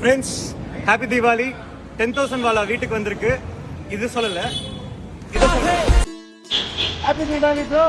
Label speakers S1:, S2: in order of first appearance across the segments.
S1: Friends, happy Deepavali. 10,000 வாலா வீட்டுக்கு வந்திருக்கு. இது சொல்லல, இது சொல்ல. Happy Deepavali bro.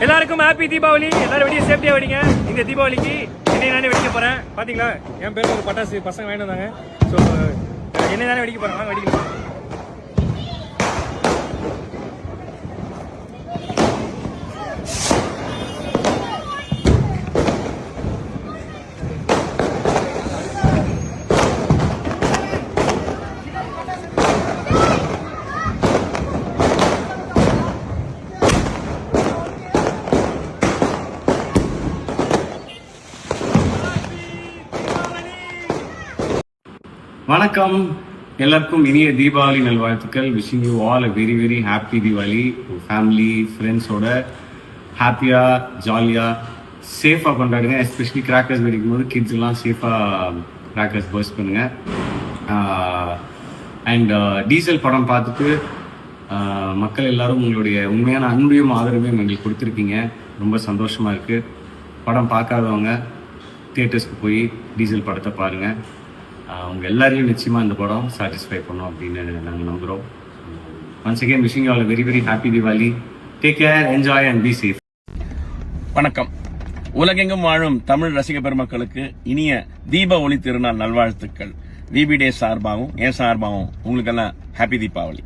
S1: எல்லாருக்கும் ஹாப்பி தீபாவளி. எல்லாரும் வெடியை சேஃப்டியா வெடிங்க. இந்த தீபாவளிக்கு என்னை நானே வெடிக்க போறேன். பாத்தீங்களா, என் பேருக்கு ஒரு பட்டாசு பசங்க வாங்கிட்டு வந்தாங்க. ஸோ என்னை நானே வெடிக்க போறேன். வாங்க வெடிக்கலாம்.
S2: வணக்கம், எல்லாருக்கும் இனிய தீபாவளி நல்வாழ்த்துக்கள். Wishing you all a very very happy Deepavali. Family ஃப்ரெண்ட்ஸோட ஹாப்பியாக ஜாலியாக சேஃபாக கொண்டாடுங்க. எஸ்பெஷலி கிராக்கர்ஸ் வெடிக்கும் போது கிட்ஸ் எல்லாம் சேஃபாக கிராக்கர்ஸ் பர்ஸ்ட் பண்ணுங்க. அண்ட் டீசல் படம் பார்த்துட்டு மக்கள் எல்லாரும் உங்களுடைய உண்மையான அன்பையும் ஆதரவையும் எங்களுக்கு கொடுத்துருக்கீங்க. ரொம்ப சந்தோஷமாக இருக்குது. படம் பார்க்காதவங்க தியேட்டர்ஸ்க்கு போய் டீசல் படத்தை பாருங்கள். அவங்க எல்லாரையும் நிச்சயமாக இந்த படம் சாட்டிஸ்ஃபை பண்ணோம் அப்படின்னு நாங்கள் நம்புகிறோம். Once again wishing you all very very happy Deepavali. Take care, enjoy and be safe.
S3: வணக்கம். உலகெங்கும் வாழும் தமிழ் ரசிக பெருமக்களுக்கு இனிய தீப ஒளி திருநாள் நல்வாழ்த்துக்கள். விபி டே சார்பாகவும் என் சார்பாகவும் உங்களுக்கெல்லாம் ஹாப்பி தீபாவளி.